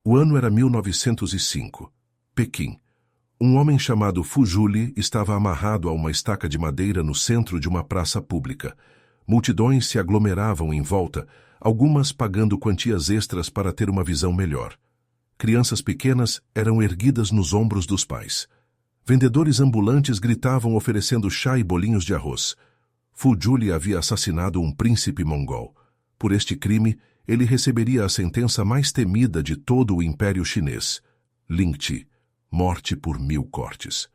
O ano era 1905. Pequim. Um homem chamado Fu Juli estava amarrado a uma estaca de madeira no centro de uma praça pública. Multidões se aglomeravam em volta, algumas pagando quantias extras para ter uma visão melhor. Crianças pequenas eram erguidas nos ombros dos pais. Vendedores ambulantes gritavam oferecendo chá e bolinhos de arroz. Fu Juli havia assassinado um príncipe mongol. Por este crime, ele receberia a sentença mais temida de todo o Império Chinês: Lingti, morte por 1000 cortes.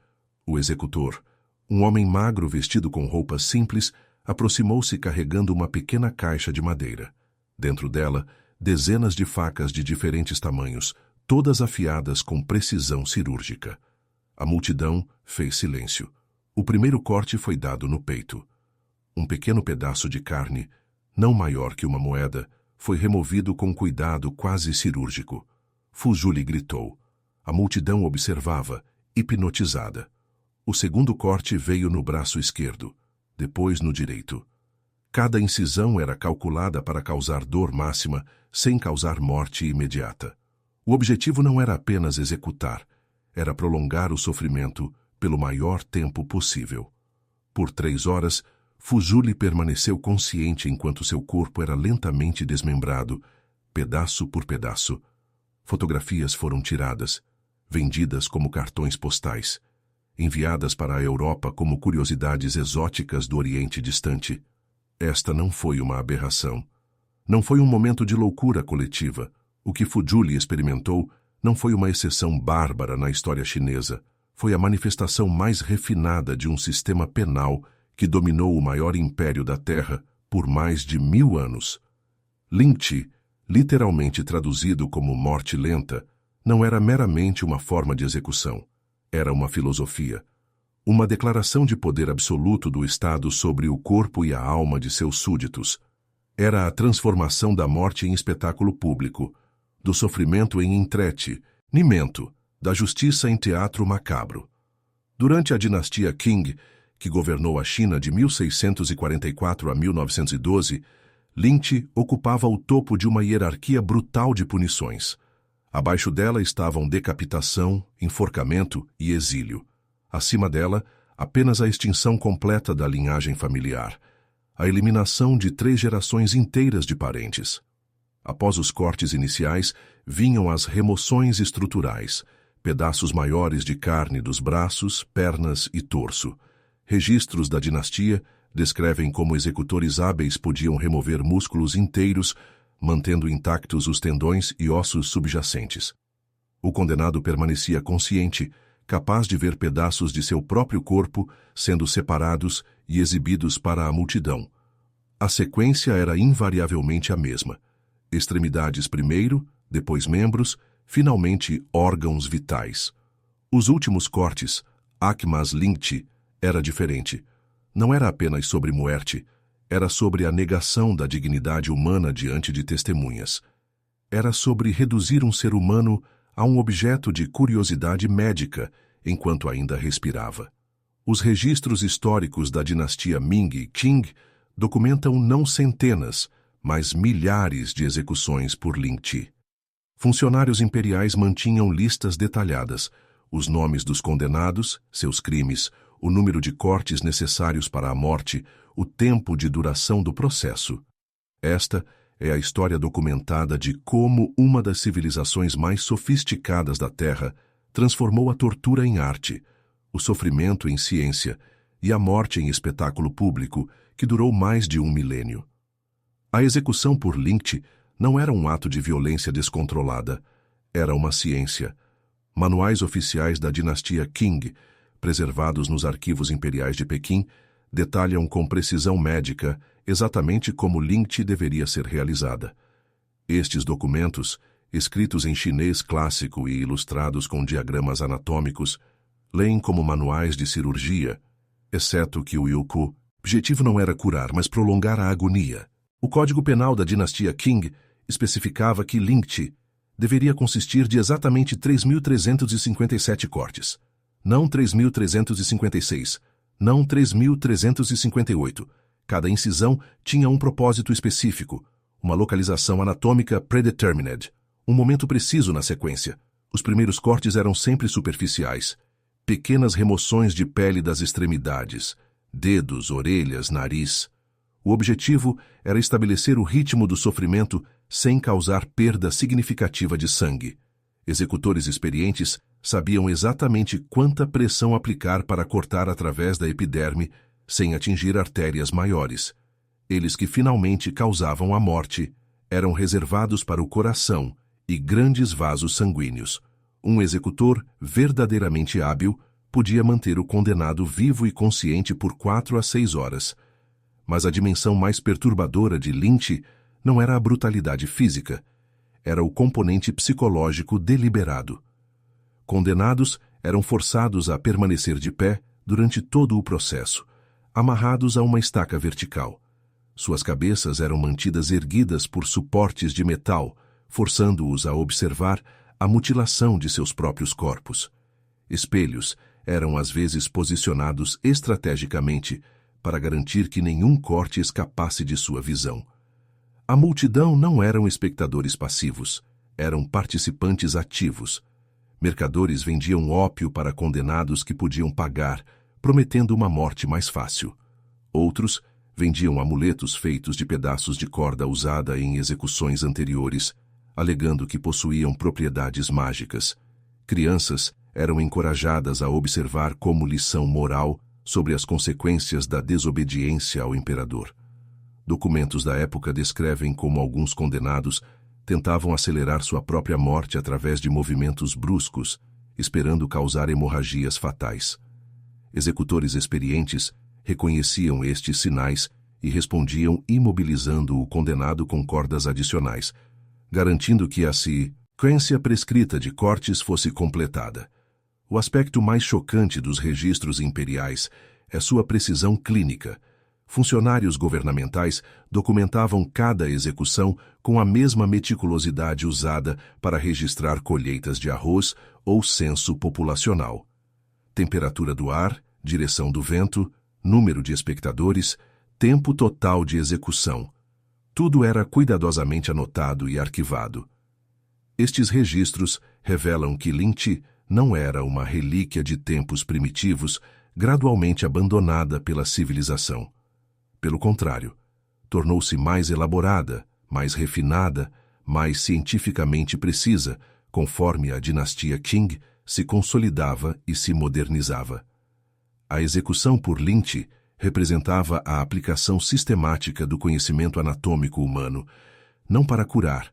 O executor, um homem magro vestido com roupas simples, aproximou-se carregando uma pequena caixa de madeira. Dentro dela, dezenas de facas de diferentes tamanhos, todas afiadas com precisão cirúrgica. A multidão fez silêncio. O primeiro corte foi dado no peito. Um pequeno pedaço de carne, não maior que uma moeda, foi removido com cuidado quase cirúrgico. Fu Juli gritou. A multidão observava, hipnotizada. O segundo corte veio no braço esquerdo, depois no direito. Cada incisão era calculada para causar dor máxima, sem causar morte imediata. O objetivo não era apenas executar, era prolongar o sofrimento pelo maior tempo possível. Por 3 horas, Fu Juli permaneceu consciente enquanto seu corpo era lentamente desmembrado, pedaço por pedaço. Fotografias foram tiradas, vendidas como cartões postais, enviadas para a Europa como curiosidades exóticas do Oriente Distante. Esta não foi uma aberração. Não foi um momento de loucura coletiva. O que Fu Juli experimentou não foi uma exceção bárbara na história chinesa. Foi a manifestação mais refinada de um sistema penal que dominou o maior império da Terra por mais de 1000 anos. Lingti, literalmente traduzido como morte lenta, não era meramente uma forma de execução. Era uma filosofia. Uma declaração de poder absoluto do Estado sobre o corpo e a alma de seus súditos. Era a transformação da morte em espetáculo público, do sofrimento em entretenimento, da justiça em teatro macabro. Durante a dinastia Qing, que governou a China de 1644 a 1912, Lingti ocupava o topo de uma hierarquia brutal de punições. Abaixo dela estavam decapitação, enforcamento e exílio. Acima dela, apenas a extinção completa da linhagem familiar, a eliminação de 3 gerações inteiras de parentes. Após os cortes iniciais, vinham as remoções estruturais, pedaços maiores de carne dos braços, pernas e torso. Registros da dinastia descrevem como executores hábeis podiam remover músculos inteiros, mantendo intactos os tendões e ossos subjacentes. O condenado permanecia consciente, capaz de ver pedaços de seu próprio corpo sendo separados e exibidos para a multidão. A sequência era invariavelmente a mesma. Extremidades primeiro, depois membros, finalmente órgãos vitais. Os últimos cortes, Akmas Lingti, era diferente. Não era apenas sobre muerte, era sobre a negação da dignidade humana diante de testemunhas. Era sobre reduzir um ser humano a um objeto de curiosidade médica enquanto ainda respirava. Os registros históricos da dinastia Ming e Qing documentam não centenas, mas milhares de execuções por Lingti. Funcionários imperiais mantinham listas detalhadas, os nomes dos condenados, seus crimes, o número de cortes necessários para a morte, o tempo de duração do processo. Esta é a história documentada de como uma das civilizações mais sofisticadas da Terra transformou a tortura em arte, o sofrimento em ciência e a morte em espetáculo público que durou mais de 1 milênio. A execução por Lingti não era um ato de violência descontrolada, era uma ciência. Manuais oficiais da dinastia Qing, preservados nos arquivos imperiais de Pequim, detalham com precisão médica exatamente como Lingti deveria ser realizada. Estes documentos, escritos em chinês clássico e ilustrados com diagramas anatômicos, leem como manuais de cirurgia, exceto que o objetivo não era curar, mas prolongar a agonia. O Código Penal da dinastia Qing especificava que Lingti deveria consistir de exatamente 3.357 cortes. Não 3.356, não 3.358. Cada incisão tinha um propósito específico, uma localização anatômica predetermined, um momento preciso na sequência. Os primeiros cortes eram sempre superficiais. Pequenas remoções de pele das extremidades, dedos, orelhas, nariz. O objetivo era estabelecer o ritmo do sofrimento sem causar perda significativa de sangue. Executores experientes sabiam exatamente quanta pressão aplicar para cortar através da epiderme sem atingir artérias maiores. Eles que finalmente causavam a morte eram reservados para o coração e grandes vasos sanguíneos. Um executor verdadeiramente hábil podia manter o condenado vivo e consciente por 4 a 6 horas. Mas a dimensão mais perturbadora de Lynch não era a brutalidade física, era o componente psicológico deliberado. Condenados eram forçados a permanecer de pé durante todo o processo, amarrados a uma estaca vertical. Suas cabeças eram mantidas erguidas por suportes de metal, forçando-os a observar a mutilação de seus próprios corpos. Espelhos eram às vezes posicionados estrategicamente para garantir que nenhum corte escapasse de sua visão. A multidão não eram espectadores passivos, eram participantes ativos. Mercadores vendiam ópio para condenados que podiam pagar, prometendo uma morte mais fácil. Outros vendiam amuletos feitos de pedaços de corda usada em execuções anteriores, alegando que possuíam propriedades mágicas. Crianças eram encorajadas a observar como lição moral sobre as consequências da desobediência ao imperador. Documentos da época descrevem como alguns condenados tentavam acelerar sua própria morte através de movimentos bruscos, esperando causar hemorragias fatais. Executores experientes reconheciam estes sinais e respondiam imobilizando o condenado com cordas adicionais, garantindo que a sequência prescrita de cortes fosse completada. O aspecto mais chocante dos registros imperiais é sua precisão clínica. Funcionários governamentais documentavam cada execução com a mesma meticulosidade usada para registrar colheitas de arroz ou censo populacional. Temperatura do ar, direção do vento, número de espectadores, tempo total de execução. Tudo era cuidadosamente anotado e arquivado. Estes registros revelam que Lynch não era uma relíquia de tempos primitivos gradualmente abandonada pela civilização. Pelo contrário, tornou-se mais elaborada, mais refinada, mais cientificamente precisa, conforme a dinastia Qing se consolidava e se modernizava. A execução por Lynch representava a aplicação sistemática do conhecimento anatômico humano, não para curar,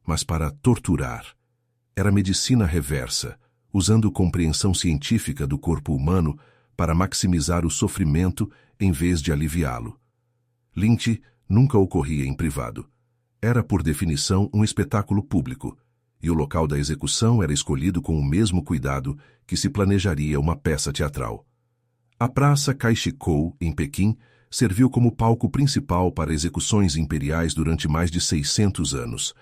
mas para torturar. Era medicina reversa, usando compreensão científica do corpo humano para maximizar o sofrimento em vez de aliviá-lo. Lynch nunca ocorria em privado. Era, por definição, um espetáculo público, e o local da execução era escolhido com o mesmo cuidado que se planejaria uma peça teatral. A Praça Caixikou, em Pequim, serviu como palco principal para execuções imperiais durante mais de 600 anos.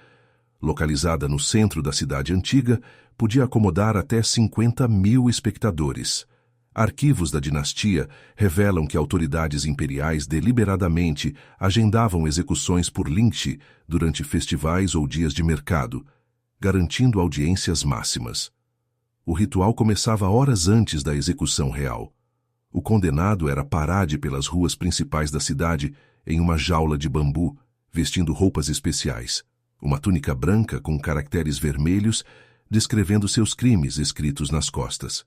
Localizada no centro da cidade antiga, podia acomodar até 50.000 espectadores. Arquivos da dinastia revelam que autoridades imperiais deliberadamente agendavam execuções por Lynch durante festivais ou dias de mercado, garantindo audiências máximas. O ritual começava horas antes da execução real. O condenado era parado pelas ruas principais da cidade em uma jaula de bambu, vestindo roupas especiais, uma túnica branca com caracteres vermelhos descrevendo seus crimes escritos nas costas.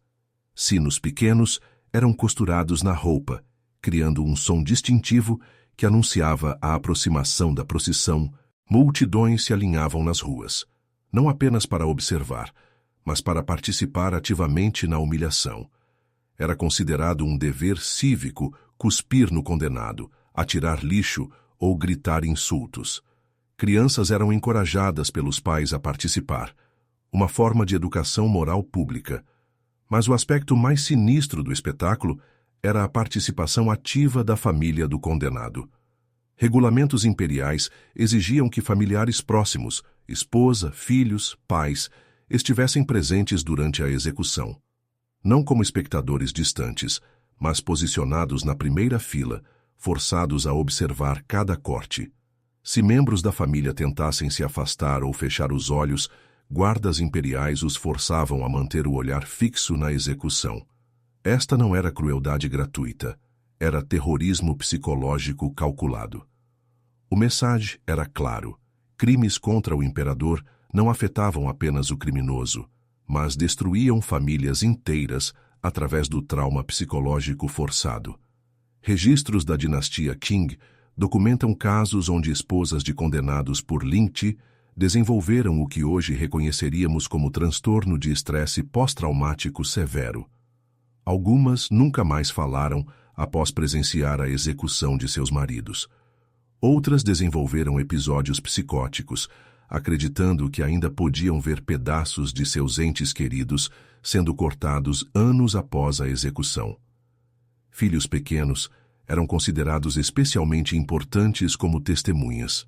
Sinos pequenos eram costurados na roupa, criando um som distintivo que anunciava a aproximação da procissão. Multidões se alinhavam nas ruas, não apenas para observar, mas para participar ativamente na humilhação. Era considerado um dever cívico cuspir no condenado, atirar lixo ou gritar insultos. Crianças eram encorajadas pelos pais a participar, uma forma de educação moral pública. Mas o aspecto mais sinistro do espetáculo era a participação ativa da família do condenado. Regulamentos imperiais exigiam que familiares próximos, esposa, filhos, pais, estivessem presentes durante a execução. Não como espectadores distantes, mas posicionados na primeira fila, forçados a observar cada corte. Se membros da família tentassem se afastar ou fechar os olhos, guardas imperiais os forçavam a manter o olhar fixo na execução. Esta não era crueldade gratuita, era terrorismo psicológico calculado. O mensagem era claro: crimes contra o imperador não afetavam apenas o criminoso, mas destruíam famílias inteiras através do trauma psicológico forçado. Registros da dinastia Qing documentam casos onde esposas de condenados por lynch desenvolveram o que hoje reconheceríamos como transtorno de estresse pós-traumático severo. Algumas nunca mais falaram após presenciar a execução de seus maridos. Outras desenvolveram episódios psicóticos, acreditando que ainda podiam ver pedaços de seus entes queridos sendo cortados anos após a execução. Filhos pequenos eram considerados especialmente importantes como testemunhas.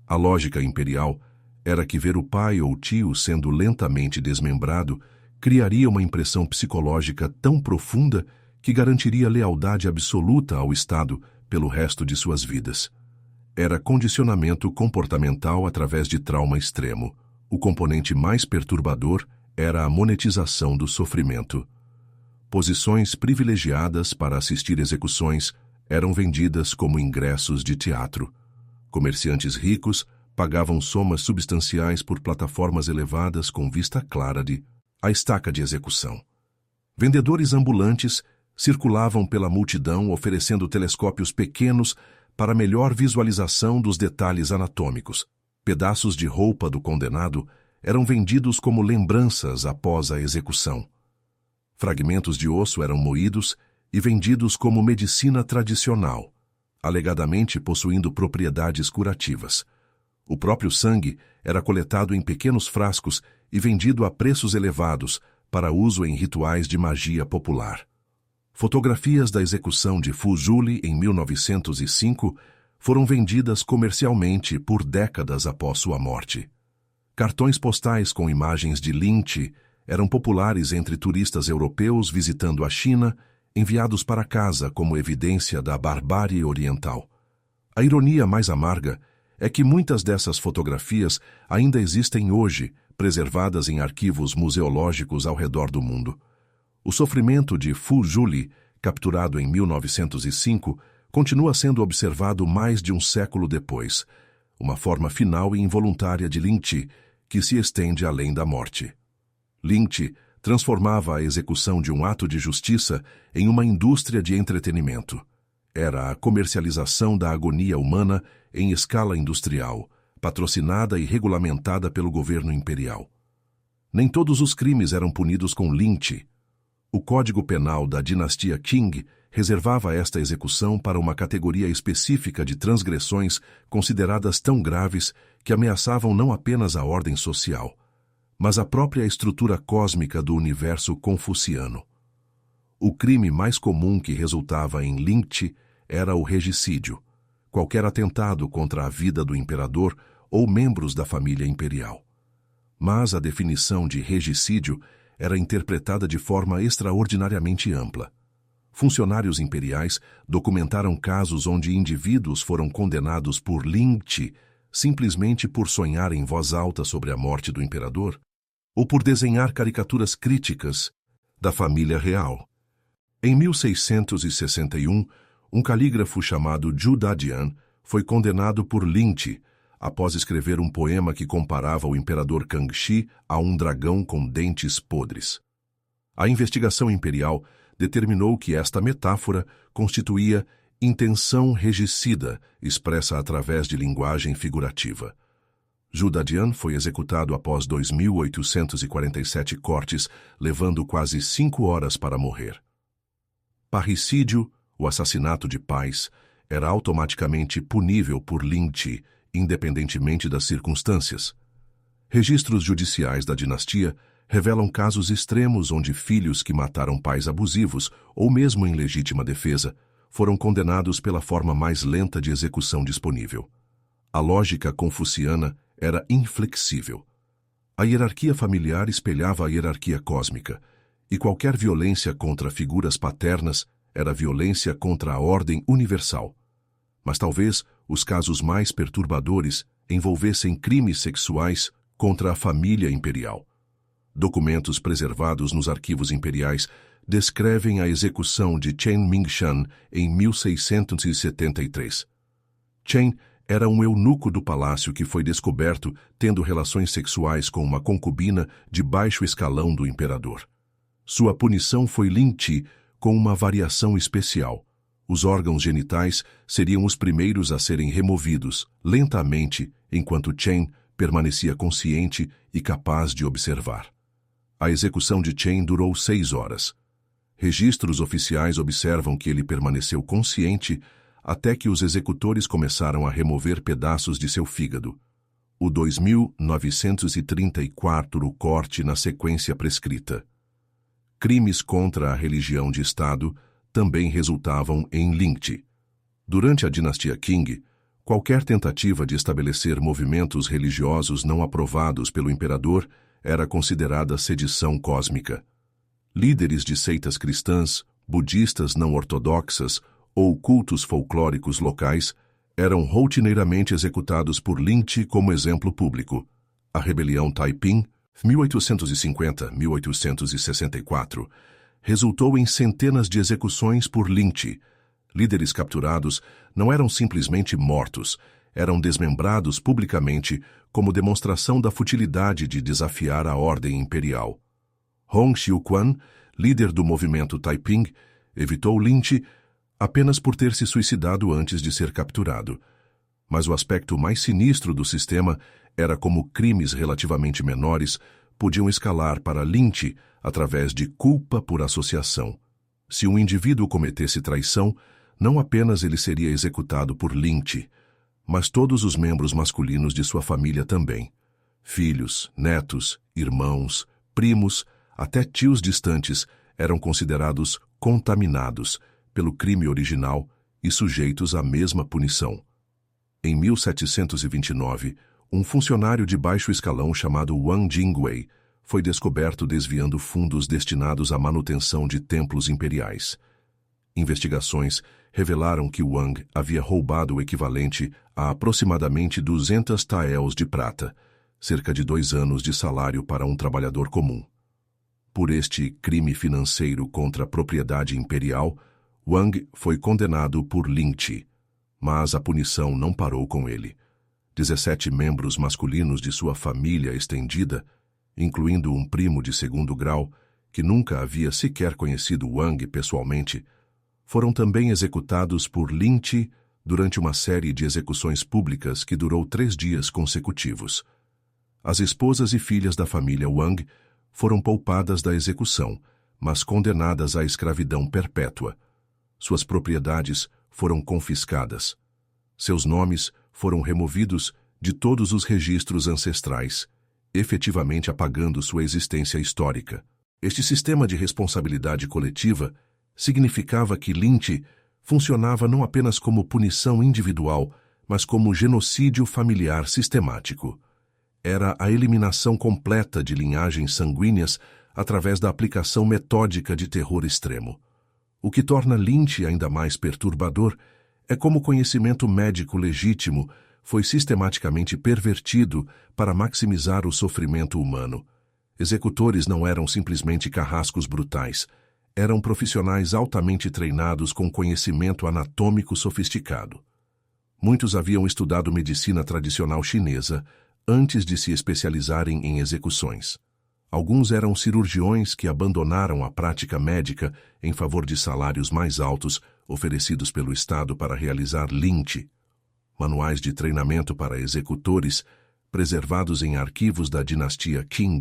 A lógica imperial era que ver o pai ou tio sendo lentamente desmembrado criaria uma impressão psicológica tão profunda que garantiria lealdade absoluta ao Estado pelo resto de suas vidas. Era condicionamento comportamental através de trauma extremo. O componente mais perturbador era a monetização do sofrimento. Posições privilegiadas para assistir execuções eram vendidas como ingressos de teatro. Comerciantes ricos pagavam somas substanciais por plataformas elevadas com vista clara de a estaca de execução. Vendedores ambulantes circulavam pela multidão oferecendo telescópios pequenos para melhor visualização dos detalhes anatômicos. Pedaços de roupa do condenado eram vendidos como lembranças após a execução. Fragmentos de osso eram moídos e vendidos como medicina tradicional, alegadamente possuindo propriedades curativas. O próprio sangue era coletado em pequenos frascos e vendido a preços elevados para uso em rituais de magia popular. Fotografias da execução de Fu Juli em 1905 foram vendidas comercialmente por décadas após sua morte. Cartões postais com imagens de lynch eram populares entre turistas europeus visitando a China, enviados para casa como evidência da barbárie oriental. A ironia mais amarga é que muitas dessas fotografias ainda existem hoje, preservadas em arquivos museológicos ao redor do mundo. O sofrimento de Fu Juli, capturado em 1905, continua sendo observado mais de um século depois, uma forma final e involuntária de lynch que se estende além da morte. Lynch transformava a execução de um ato de justiça em uma indústria de entretenimento. Era a comercialização da agonia humana em escala industrial, patrocinada e regulamentada pelo governo imperial. Nem todos os crimes eram punidos com lynch. O Código Penal da dinastia Qing reservava esta execução para uma categoria específica de transgressões consideradas tão graves que ameaçavam não apenas a ordem social, mas a própria estrutura cósmica do universo confuciano. O crime mais comum que resultava em lynch era o regicídio, qualquer atentado contra a vida do imperador ou membros da família imperial. Mas a definição de regicídio era interpretada de forma extraordinariamente ampla. Funcionários imperiais documentaram casos onde indivíduos foram condenados por lynch simplesmente por sonhar em voz alta sobre a morte do imperador ou por desenhar caricaturas críticas da família real. Em 1661, um calígrafo chamado Zhu Dadian foi condenado por lynch após escrever um poema que comparava o imperador Kangxi a um dragão com dentes podres. A investigação imperial determinou que esta metáfora constituía intenção regicida expressa através de linguagem figurativa. Zhu Dadian foi executado após 2.847 cortes, levando quase 5 horas para morrer. Parricídio, o assassinato de pais, era automaticamente punível por lynch, independentemente das circunstâncias. Registros judiciais da dinastia revelam casos extremos onde filhos que mataram pais abusivos, ou mesmo em legítima defesa, foram condenados pela forma mais lenta de execução disponível. A lógica confuciana era inflexível. A hierarquia familiar espelhava a hierarquia cósmica, e qualquer violência contra figuras paternas era violência contra a ordem universal. Mas talvez os casos mais perturbadores envolvessem crimes sexuais contra a família imperial. Documentos preservados nos arquivos imperiais descrevem a execução de Chen Mingshan em 1673. Chen era um eunuco do palácio que foi descoberto tendo relações sexuais com uma concubina de baixo escalão do imperador. Sua punição foi lynchi, com uma variação especial. Os órgãos genitais seriam os primeiros a serem removidos, lentamente, enquanto Chen permanecia consciente e capaz de observar. A execução de Chen durou 6 horas. Registros oficiais observam que ele permaneceu consciente até que os executores começaram a remover pedaços de seu fígado. O 2934 corte na sequência prescrita. Crimes contra a religião de Estado também resultavam em lynchi. Durante a dinastia Qing, qualquer tentativa de estabelecer movimentos religiosos não aprovados pelo imperador era considerada sedição cósmica. Líderes de seitas cristãs, budistas não ortodoxas ou cultos folclóricos locais eram rotineiramente executados por lynchi como exemplo público. A rebelião Taiping, 1850-1864, resultou em centenas de execuções por lynchi. Líderes capturados não eram simplesmente mortos, eram desmembrados publicamente como demonstração da futilidade de desafiar a ordem imperial. Hong Xiuquan, líder do movimento Taiping, evitou lynchi apenas por ter se suicidado antes de ser capturado. Mas o aspecto mais sinistro do sistema era como crimes relativamente menores podiam escalar para lynchi através de culpa por associação. Se um indivíduo cometesse traição, não apenas ele seria executado por lynchi, mas todos os membros masculinos de sua família também. Filhos, netos, irmãos, primos, até tios distantes eram considerados contaminados pelo crime original e sujeitos à mesma punição. Em 1729, um funcionário de baixo escalão chamado Wang Jingwei foi descoberto desviando fundos destinados à manutenção de templos imperiais. Investigações revelaram que Wang havia roubado o equivalente a aproximadamente 200 taels de prata, cerca de 2 anos de salário para um trabalhador comum. Por este crime financeiro contra a propriedade imperial, Wang foi condenado por lynchi, mas a punição não parou com ele. 17 membros masculinos de sua família estendida, incluindo um primo de 2º grau, que nunca havia sequer conhecido Wang pessoalmente, foram também executados por lynchi durante uma série de execuções públicas que durou 3 dias consecutivos. As esposas e filhas da família Wang foram poupadas da execução, mas condenadas à escravidão perpétua. Suas propriedades foram confiscadas. Seus nomes foram removidos de todos os registros ancestrais, efetivamente apagando sua existência histórica. Este sistema de responsabilidade coletiva significava que lynchi funcionava não apenas como punição individual, mas como genocídio familiar sistemático. Era a eliminação completa de linhagens sanguíneas através da aplicação metódica de terror extremo. O que torna lynchi ainda mais perturbador é como o conhecimento médico legítimo foi sistematicamente pervertido para maximizar o sofrimento humano. Executores não eram simplesmente carrascos brutais, eram profissionais altamente treinados com conhecimento anatômico sofisticado. Muitos haviam estudado medicina tradicional chinesa antes de se especializarem em execuções. Alguns eram cirurgiões que abandonaram a prática médica em favor de salários mais altos oferecidos pelo Estado para realizar lynchi. Manuais de treinamento para executores, preservados em arquivos da dinastia Qing,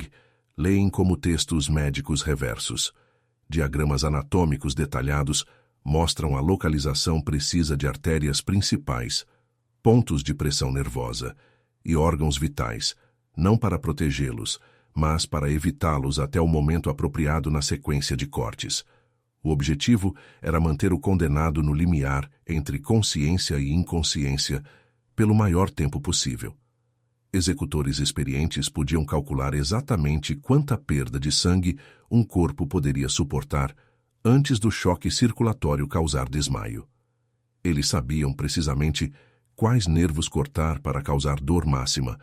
leem como textos médicos reversos. Diagramas anatômicos detalhados mostram a localização precisa de artérias principais, pontos de pressão nervosa e órgãos vitais, não para protegê-los, mas para evitá-los até o momento apropriado na sequência de cortes. O objetivo era manter o condenado no limiar entre consciência e inconsciência pelo maior tempo possível. Executores experientes podiam calcular exatamente quanta perda de sangue um corpo poderia suportar antes do choque circulatório causar desmaio. Eles sabiam precisamente quais nervos cortar para causar dor máxima,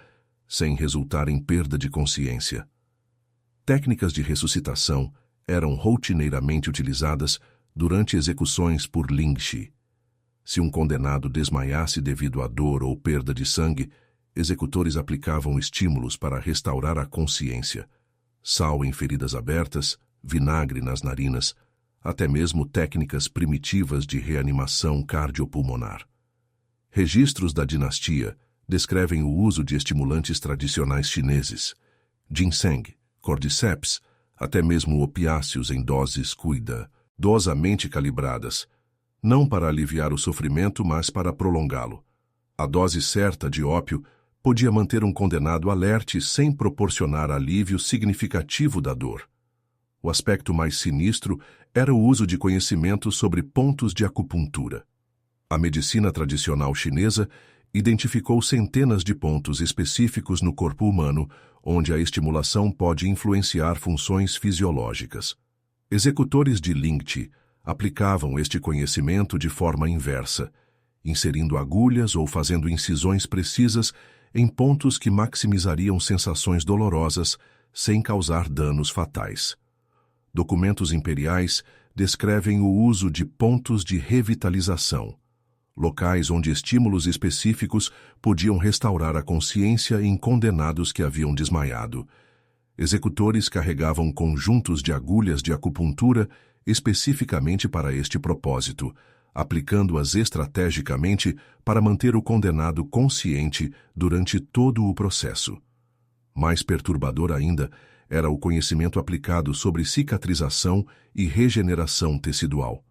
sem resultar em perda de consciência. Técnicas de ressuscitação eram rotineiramente utilizadas durante execuções por lynch. Se um condenado desmaiasse devido à dor ou perda de sangue, executores aplicavam estímulos para restaurar a consciência. Sal em feridas abertas, vinagre nas narinas, até mesmo técnicas primitivas de reanimação cardiopulmonar. Registros da dinastia descrevem o uso de estimulantes tradicionais chineses, ginseng, cordyceps, até mesmo opiáceos em doses cuidadosamente calibradas, não para aliviar o sofrimento, mas para prolongá-lo. A dose certa de ópio podia manter um condenado alerte sem proporcionar alívio significativo da dor. O aspecto mais sinistro era o uso de conhecimento sobre pontos de acupuntura. A medicina tradicional chinesa identificou centenas de pontos específicos no corpo humano onde a estimulação pode influenciar funções fisiológicas. Executores de lynch aplicavam este conhecimento de forma inversa, inserindo agulhas ou fazendo incisões precisas em pontos que maximizariam sensações dolorosas sem causar danos fatais. Documentos imperiais descrevem o uso de pontos de revitalização, locais onde estímulos específicos podiam restaurar a consciência em condenados que haviam desmaiado. Executores carregavam conjuntos de agulhas de acupuntura especificamente para este propósito, aplicando-as estrategicamente para manter o condenado consciente durante todo o processo. Mais perturbador ainda era o conhecimento aplicado sobre cicatrização e regeneração tecidual.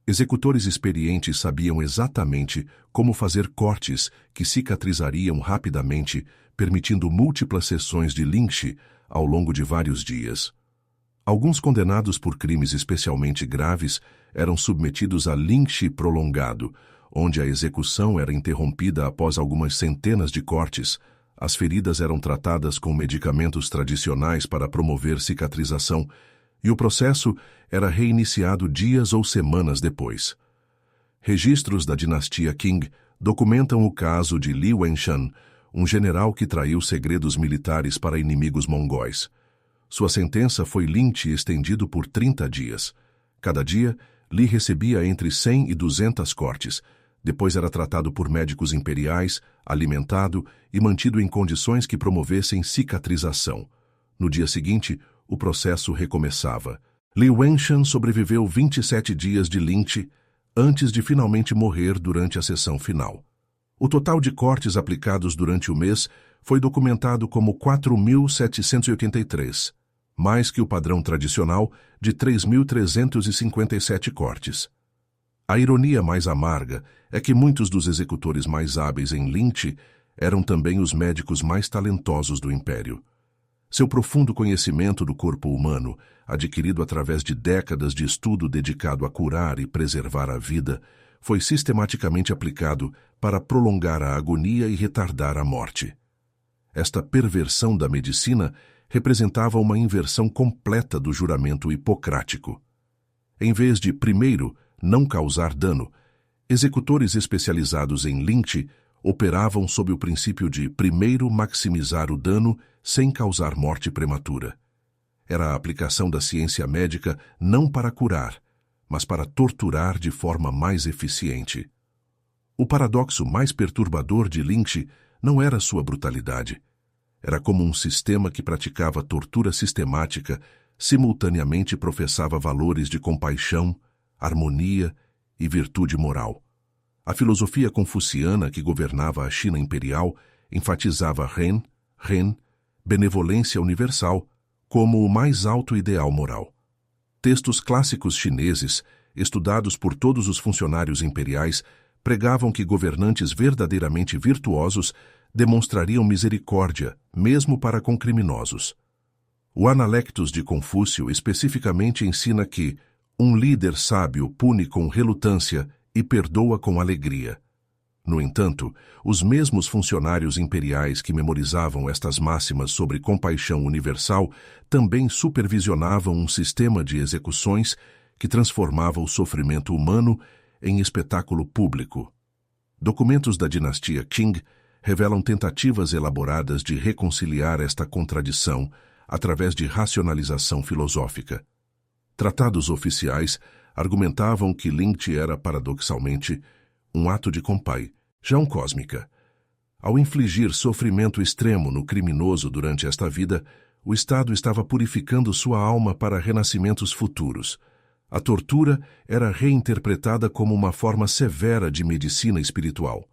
Executores experientes sabiam exatamente como fazer cortes que cicatrizariam rapidamente, permitindo múltiplas sessões de lynch ao longo de vários dias. Alguns condenados por crimes especialmente graves eram submetidos a lynch prolongado, onde a execução era interrompida após algumas centenas de cortes. As feridas eram tratadas com medicamentos tradicionais para promover cicatrização, e o processo era reiniciado dias ou semanas depois. Registros da dinastia Qing documentam o caso de Li Wenshan, um general que traiu segredos militares para inimigos mongóis. Sua sentença foi lynch estendido por 30 dias. Cada dia, Li recebia entre 100 e 200 cortes. Depois era tratado por médicos imperiais, alimentado e mantido em condições que promovessem cicatrização. No dia seguinte, o processo recomeçava. Li Wenshan sobreviveu 27 dias de lynch antes de finalmente morrer durante a sessão final. O total de cortes aplicados durante o mês foi documentado como 4.783, mais que o padrão tradicional de 3.357 cortes. A ironia mais amarga é que muitos dos executores mais hábeis em lynch eram também os médicos mais talentosos do Império. Seu profundo conhecimento do corpo humano, adquirido através de décadas de estudo dedicado a curar e preservar a vida, foi sistematicamente aplicado para prolongar a agonia e retardar a morte. Esta perversão da medicina representava uma inversão completa do juramento hipocrático. Em vez de, primeiro, não causar dano, executores especializados em lynch operavam sob o princípio de, primeiro, maximizar o dano sem causar morte prematura. Era a aplicação da ciência médica não para curar, mas para torturar de forma mais eficiente. O paradoxo mais perturbador de lynch não era sua brutalidade. Era como um sistema que praticava tortura sistemática, simultaneamente professava valores de compaixão, harmonia e virtude moral. A filosofia confuciana que governava a China imperial enfatizava Ren, benevolência universal, como o mais alto ideal moral. Textos clássicos chineses, estudados por todos os funcionários imperiais, pregavam que governantes verdadeiramente virtuosos demonstrariam misericórdia, mesmo para com criminosos. O Analectos de Confúcio especificamente ensina que um líder sábio pune com relutância e perdoa com alegria. No entanto, os mesmos funcionários imperiais que memorizavam estas máximas sobre compaixão universal também supervisionavam um sistema de execuções que transformava o sofrimento humano em espetáculo público. Documentos da dinastia Qing revelam tentativas elaboradas de reconciliar esta contradição através de racionalização filosófica. Tratados oficiais argumentavam que lynch era, paradoxalmente, um ato de compaixão cósmica. Ao infligir sofrimento extremo no criminoso durante esta vida, o Estado estava purificando sua alma para renascimentos futuros. A tortura era reinterpretada como uma forma severa de medicina espiritual.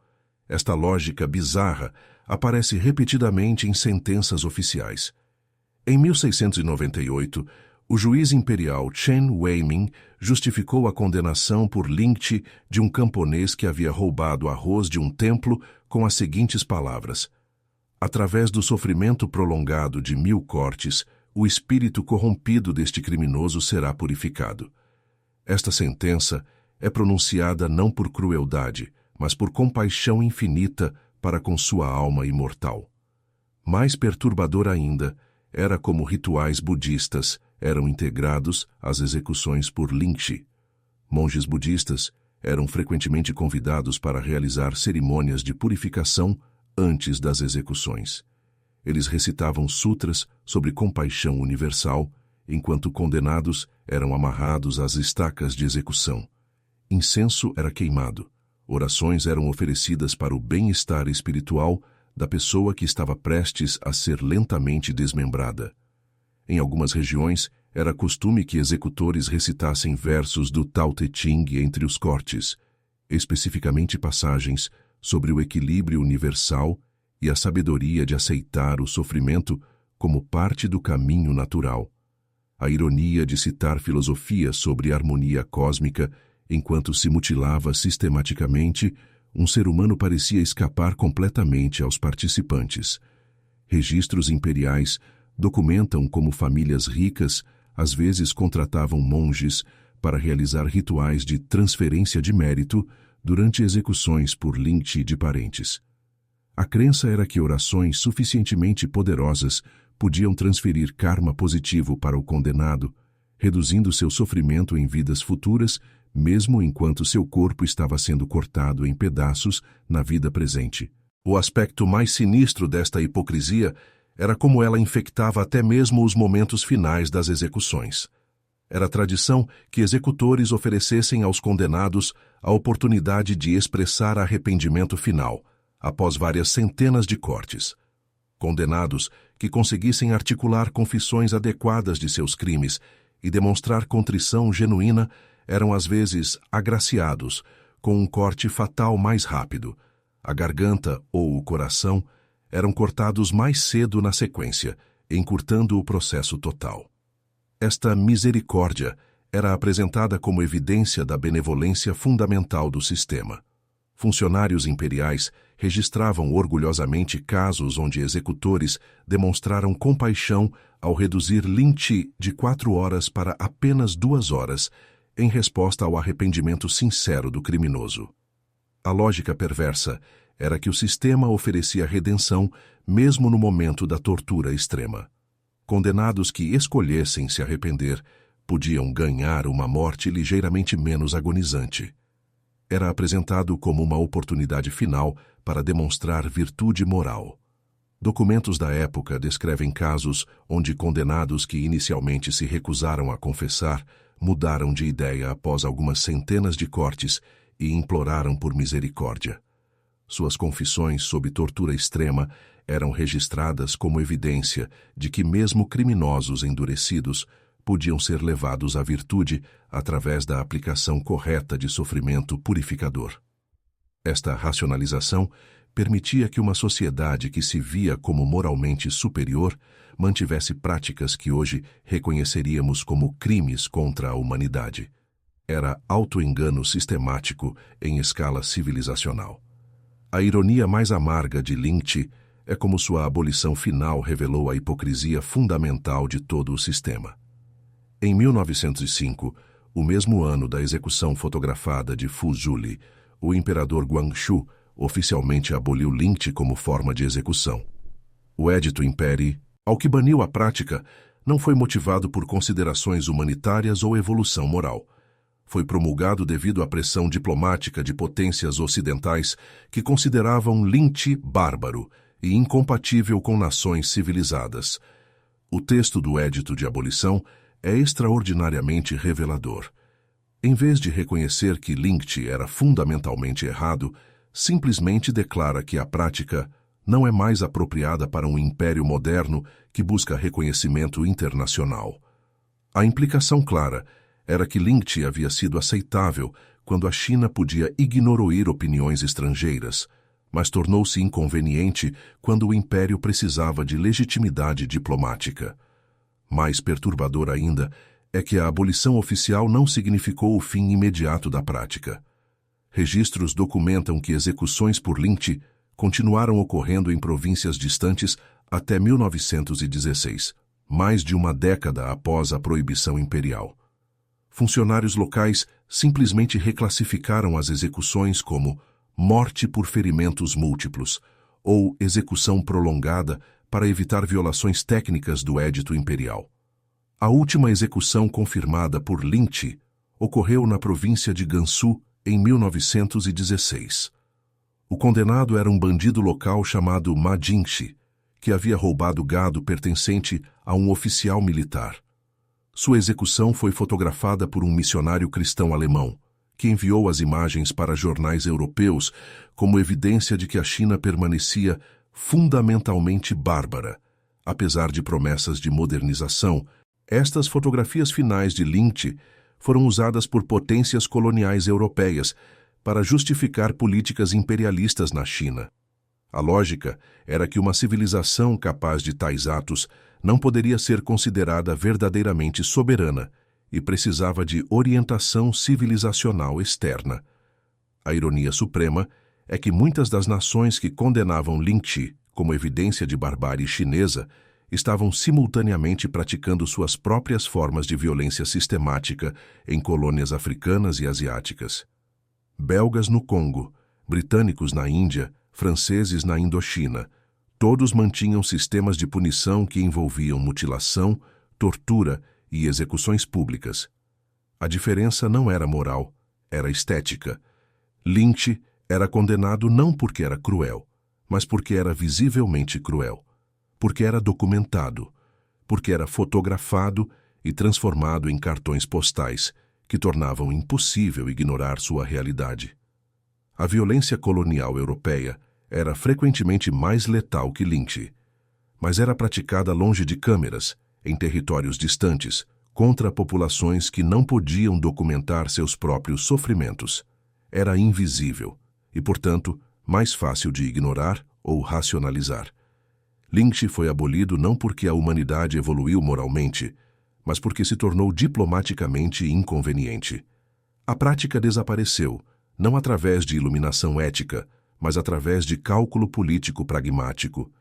Esta lógica bizarra aparece repetidamente em sentenças oficiais. Em 1698, o juiz imperial Chen Weiming justificou a condenação por lynch de um camponês que havia roubado arroz de um templo com as seguintes palavras: através do sofrimento prolongado de 1000 cortes, o espírito corrompido deste criminoso será purificado. Esta sentença é pronunciada não por crueldade, mas por compaixão infinita para com sua alma imortal. Mais perturbador ainda era como rituais budistas eram integrados às execuções por lynch. Monges budistas eram frequentemente convidados para realizar cerimônias de purificação antes das execuções. Eles recitavam sutras sobre compaixão universal, enquanto condenados eram amarrados às estacas de execução. Incenso era queimado. Orações eram oferecidas para o bem-estar espiritual da pessoa que estava prestes a ser lentamente desmembrada. Em algumas regiões, era costume que executores recitassem versos do Tao Te Ching entre os cortes, especificamente passagens sobre o equilíbrio universal e a sabedoria de aceitar o sofrimento como parte do caminho natural. A ironia de citar filosofia sobre harmonia cósmica enquanto se mutilava sistematicamente, um ser humano parecia escapar completamente aos participantes. Registros imperiais documentam como famílias ricas às vezes contratavam monges para realizar rituais de transferência de mérito durante execuções por lynch de parentes. A crença era que orações suficientemente poderosas podiam transferir karma positivo para o condenado, reduzindo seu sofrimento em vidas futuras, mesmo enquanto seu corpo estava sendo cortado em pedaços na vida presente. O aspecto mais sinistro desta hipocrisia era como ela infectava até mesmo os momentos finais das execuções. Era tradição que executores oferecessem aos condenados a oportunidade de expressar arrependimento final, após várias centenas de cortes. Condenados que conseguissem articular confissões adequadas de seus crimes e demonstrar contrição genuína eram às vezes agraciados com um corte fatal mais rápido. A garganta ou o coração eram cortados mais cedo na sequência, encurtando o processo total. Esta misericórdia era apresentada como evidência da benevolência fundamental do sistema. Funcionários imperiais registravam orgulhosamente casos onde executores demonstraram compaixão ao reduzir lynch de 4 horas para apenas 2 horas, em resposta ao arrependimento sincero do criminoso. A lógica perversa era que o sistema oferecia redenção mesmo no momento da tortura extrema. Condenados que escolhessem se arrepender podiam ganhar uma morte ligeiramente menos agonizante. Era apresentado como uma oportunidade final para demonstrar virtude moral. Documentos da época descrevem casos onde condenados que inicialmente se recusaram a confessar mudaram de ideia após algumas centenas de cortes e imploraram por misericórdia. Suas confissões sob tortura extrema eram registradas como evidência de que mesmo criminosos endurecidos podiam ser levados à virtude através da aplicação correta de sofrimento purificador. Esta racionalização permitia que uma sociedade que se via como moralmente superior mantivesse práticas que hoje reconheceríamos como crimes contra a humanidade. Era auto-engano sistemático em escala civilizacional. A ironia mais amarga de lynch é como sua abolição final revelou a hipocrisia fundamental de todo o sistema. Em 1905, o mesmo ano da execução fotografada de Fu Zuli, o imperador Guangxu oficialmente aboliu lynch como forma de execução. O Edito Imperii, ao que baniu a prática, não foi motivado por considerações humanitárias ou evolução moral. Foi promulgado devido à pressão diplomática de potências ocidentais que consideravam lynch bárbaro e incompatível com nações civilizadas. O texto do Edito de Abolição é extraordinariamente revelador. Em vez de reconhecer que lynch era fundamentalmente errado, simplesmente declara que a prática não é mais apropriada para um império moderno que busca reconhecimento internacional. A implicação clara era que lynch havia sido aceitável quando a China podia ignorar opiniões estrangeiras, mas tornou-se inconveniente quando o império precisava de legitimidade diplomática. Mais perturbador ainda é que a abolição oficial não significou o fim imediato da prática. Registros documentam que execuções por lynch continuaram ocorrendo em províncias distantes até 1916, mais de uma década após a proibição imperial. Funcionários locais simplesmente reclassificaram as execuções como morte por ferimentos múltiplos ou execução prolongada para evitar violações técnicas do Edito Imperial. A última execução confirmada por lynch ocorreu na província de Gansu em 1916. O condenado era um bandido local chamado Ma Jingshi, que havia roubado gado pertencente a um oficial militar. Sua execução foi fotografada por um missionário cristão alemão, que enviou as imagens para jornais europeus como evidência de que a China permanecia fundamentalmente bárbara. Apesar de promessas de modernização, estas fotografias finais de lynch foram usadas por potências coloniais europeias para justificar políticas imperialistas na China. A lógica era que uma civilização capaz de tais atos não poderia ser considerada verdadeiramente soberana e precisava de orientação civilizacional externa. A ironia suprema é que muitas das nações que condenavam lynch como evidência de barbárie chinesa estavam simultaneamente praticando suas próprias formas de violência sistemática em colônias africanas e asiáticas. Belgas no Congo, britânicos na Índia, franceses na Indochina, todos mantinham sistemas de punição que envolviam mutilação, tortura e execuções públicas. A diferença não era moral, era estética. Lynch era condenado não porque era cruel, mas porque era visivelmente cruel, porque era documentado, porque era fotografado e transformado em cartões postais que tornavam impossível ignorar sua realidade. A violência colonial europeia era frequentemente mais letal que lynch, mas era praticada longe de câmeras, em territórios distantes, contra populações que não podiam documentar seus próprios sofrimentos. Era invisível e, portanto, mais fácil de ignorar ou racionalizar. Lynch foi abolido não porque a humanidade evoluiu moralmente, mas porque se tornou diplomaticamente inconveniente. A prática desapareceu, não através de iluminação ética, mas através de cálculo político pragmático.